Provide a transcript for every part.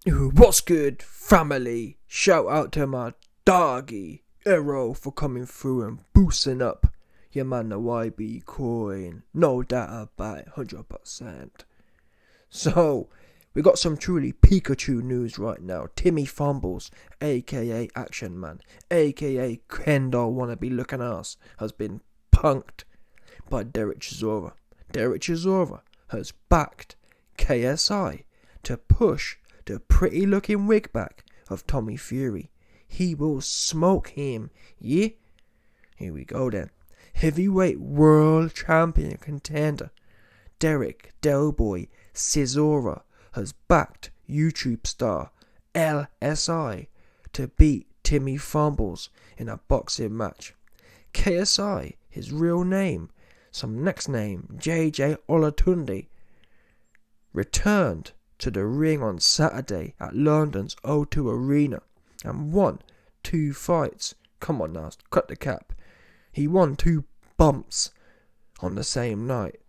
What's good, family? Shout out to my doggy Arrow for coming through and boosting up your man the YB coin. No doubt about it, 100%. So, we got some truly Pikachu news right now. Timmy Fumbles, aka Action Man, aka Kendall wannabe looking ass, has been punked by Derek Chisora. Derek Chisora has backed KSI to push the pretty looking wig back of Tommy Fury. He will smoke him, yeah? Here we go then. Heavyweight world champion contender Derek Delboy Chisora has backed YouTube star LSI to beat Timmy Fumbles in a boxing match. KSI, his real name, some next name, JJ Olatunde, returned to the ring on Saturday at London's O2 Arena and won 2 fights. Come on now, cut the cap. He won 2 bumps on the same night.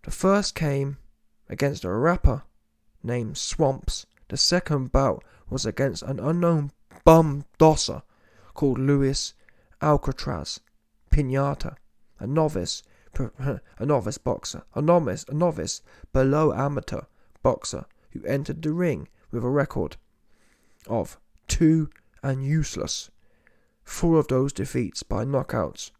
The first came against a rapper named Swamps. The second bout was against an unknown bum dosser called Luis Alcatraz Pinata, a novice boxer, a novice below amateur boxer who entered the ring with a record of 2 and useless. 4 of those defeats by knockouts.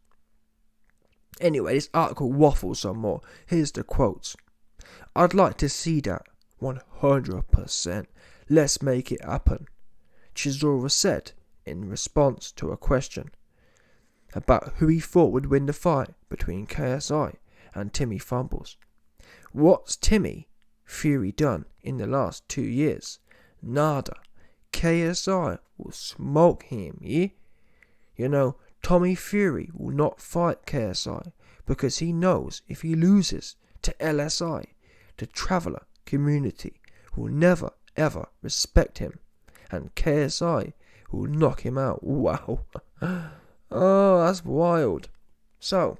Anyway, this article waffles some more. Here's the quotes. I'd like to see that 100%. Let's make it happen, Chisora said in response to a question about who he thought would win the fight between KSI and Timmy Fumbles. What's Timmy Fury done in the last 2 years? Nada. KSI will smoke him, yeah? You know, Tommy Fury will not fight KSI because he knows if he loses to LSI, the traveller community will never ever respect him and KSI will knock him out. Wow. Oh, that's wild. So,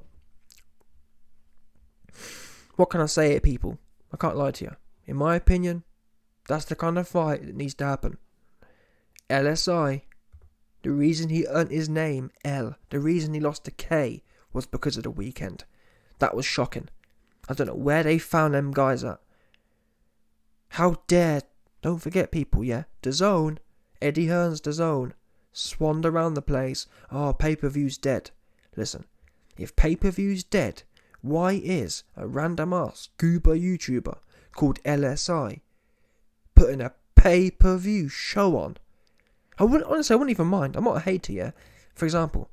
what can I say, people? I can't lie to you. In my opinion, that's the kind of fight that needs to happen. LSI, the reason he earned his name L, the reason he lost to K was because of the weekend. That was shocking. I don't know where they found them guys at. How dare, don't forget people, yeah, DAZN, Eddie Hearn's DAZN, swanned around the place. Oh, pay-per-view's dead. Listen, if pay-per-view's dead, why is a random ass goober YouTuber called LSI putting a pay-per-view show on? I wouldn't even mind. I'm not a hater, yeah. For example,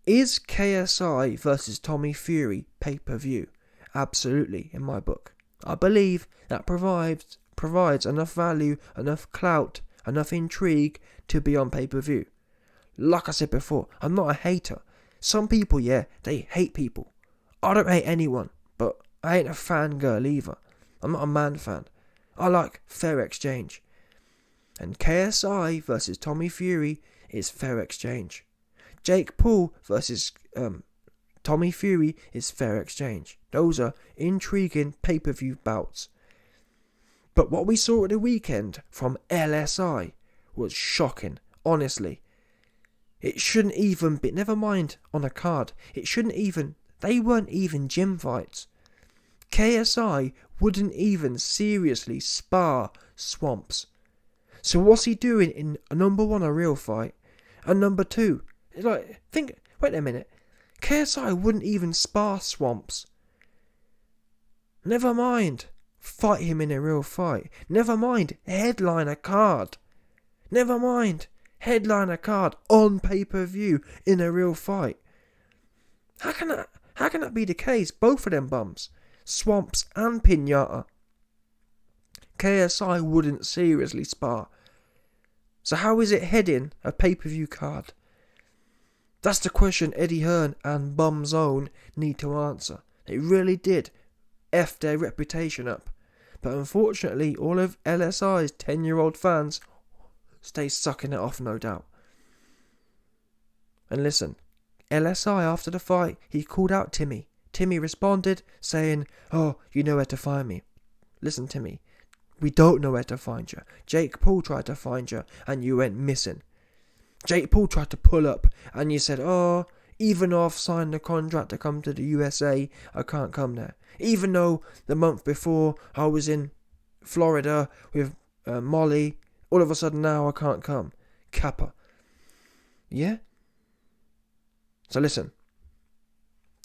is KSI versus Tommy Fury pay-per-view? Absolutely, in my book. I believe that provides enough value, enough clout, enough intrigue to be on pay-per-view. Like I said before, I'm not a hater. Some people, yeah, they hate people. I don't hate anyone, but I ain't a fangirl either. I'm not a man fan. I like fair exchange. And KSI versus Tommy Fury is fair exchange. Jake Paul versus Tommy Fury is fair exchange. Those are intriguing pay-per-view bouts. But what we saw at the weekend from LSI was shocking, honestly. It shouldn't even be, never mind on a card, they weren't even gym fights. KSI wouldn't even seriously spar Swamps. So what's he doing in number 1, a real fight, and number 2, wait a minute, KSI wouldn't even spar Swamps. Never mind fight him in a real fight. Never mind headline a card. Never mind headline a card on pay-per-view in a real fight. How can that be the case? Both of them bums, Swamps and Pinata, KSI wouldn't seriously spar. So how is it heading a pay-per-view card? That's the question Eddie Hearn and Bum Zone need to answer. They really did F their reputation up. But unfortunately, all of LSI's 10-year-old fans stay sucking it off, no doubt. And listen, LSI after the fight, he called out Timmy. Timmy responded saying, "Oh, you know where to find me." Listen, Timmy, We don't know where to find you. Jake Paul tried to find you and you went missing. Jake Paul tried to pull up and you said, oh, even though I've signed the contract to come to the USA, I can't come there. Even though the month before I was in Florida with Molly, all of a sudden now I can't come. Kappa. Yeah? So listen.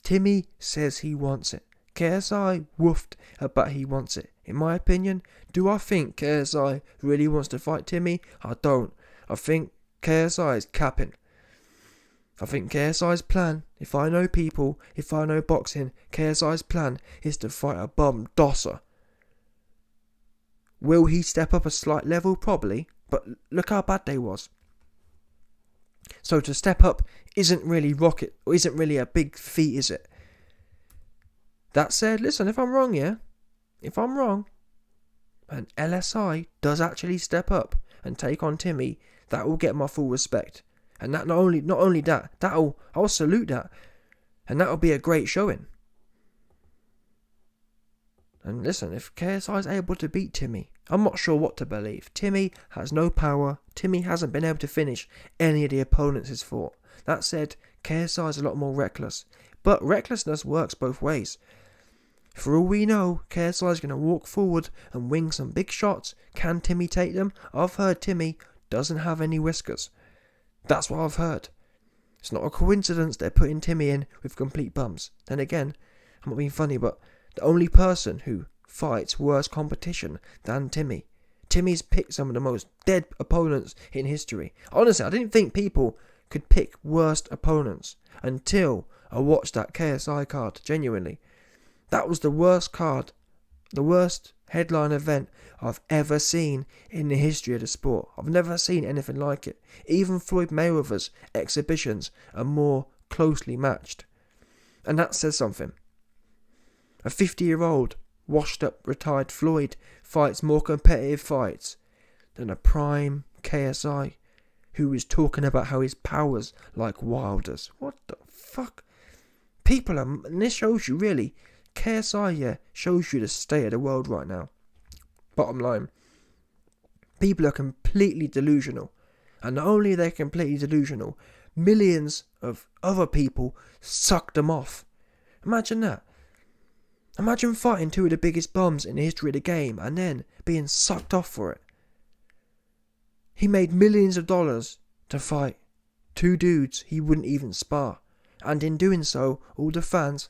Timmy says he wants it. KSI woofed about he wants it. In my opinion, do I think KSI really wants to fight Timmy? I don't. I think KSI is capping. I think KSI's plan, if I know people, if I know boxing, KSI's plan is to fight a bum dosser. Will he step up a slight level? Probably. But look how bad they was. So to step up isn't really rocket, or isn't really a big feat, is it? That said, listen, if I'm wrong, yeah? If I'm wrong, and LSI does actually step up and take on Timmy, that will get my full respect. And that not only that, I'll salute that. And that'll be a great showing. And listen, if KSI is able to beat Timmy, I'm not sure what to believe. Timmy has no power. Timmy hasn't been able to finish any of the opponents he's fought. That said, KSI is a lot more reckless. But recklessness works both ways. For all we know, KSI is going to walk forward and wing some big shots. Can Timmy take them? I've heard Timmy doesn't have any whiskers. That's what I've heard. It's not a coincidence they're putting Timmy in with complete bums. Then again, I'm not being funny, but the only person who fights worse competition than Timmy. Timmy's picked some of the most dead opponents in history. Honestly, I didn't think people could pick worst opponents until I watched that KSI card, genuinely. That was the worst card, the worst headline event I've ever seen in the history of the sport. I've never seen anything like it. Even Floyd Mayweather's exhibitions are more closely matched. And that says something. A 50-year-old, washed-up, retired Floyd fights more competitive fights than a prime KSI who is talking about how his power's like Wilder's. What the fuck? People are... And this shows you, really, KSI, yeah, shows you the state of the world right now. Bottom line, people are completely delusional. And not only are they completely delusional, millions of other people suck them off. Imagine that. Imagine fighting two of the biggest bums in the history of the game and then being sucked off for it. He made millions of dollars to fight two dudes he wouldn't even spar. And in doing so, all the fans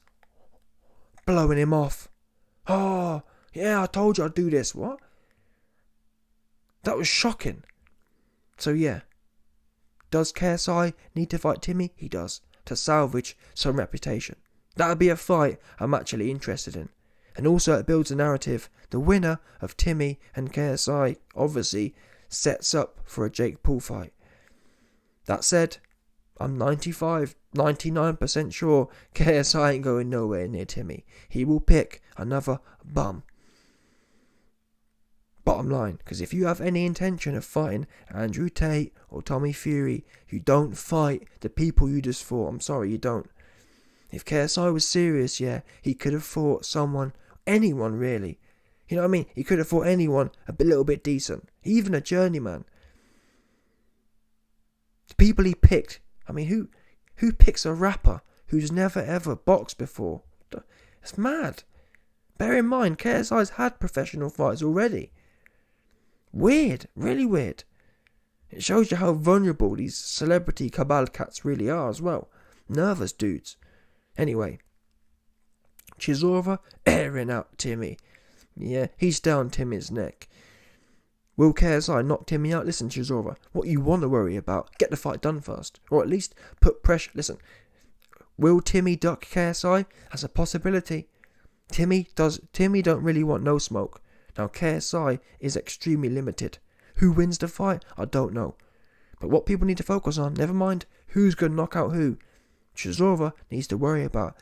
blowing him off. Oh, yeah, I told you I'd do this. What? That was shocking. So yeah, does KSI need to fight Timmy? He does, to salvage some reputation. That would be a fight I'm actually interested in. And also it builds a narrative. The winner of Timmy and KSI obviously sets up for a Jake Paul fight. That said, I'm 99% sure KSI ain't going nowhere near Timmy. He will pick another bum. Bottom line, because if you have any intention of fighting Andrew Tate or Tommy Fury, you don't fight the people you just fought. I'm sorry, you don't. If KSI was serious, yeah, he could have fought someone, anyone really. You know what I mean? He could have fought anyone a little bit decent. Even a journeyman. The people he picked, I mean, who picks a rapper who's never ever boxed before? It's mad. Bear in mind, KSI's had professional fights already. Weird, really weird. It shows you how vulnerable these celebrity cabal cats really are as well. Nervous dudes. Anyway, Chisora airing out Timmy. Yeah, he's down Timmy's neck. Will KSI knock Timmy out? Listen, Chisora, what you want to worry about, get the fight done first. Or at least put pressure. Listen, will Timmy duck KSI? That's a possibility. Timmy don't really want no smoke. Now KSI is extremely limited. Who wins the fight? I don't know. But what people need to focus on, never mind who's going to knock out who. Chisora needs to worry about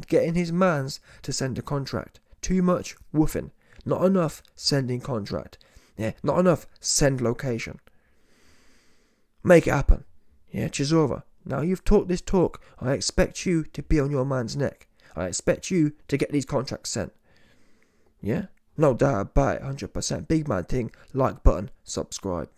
getting his mans to send a contract. Too much woofing. Not enough sending contract. Yeah, not enough send location. Make it happen. Yeah, Chisora. Now you've talked this talk. I expect you to be on your man's neck. I expect you to get these contracts sent. Yeah? No doubt about it, 100%. Big man thing, like button, subscribe.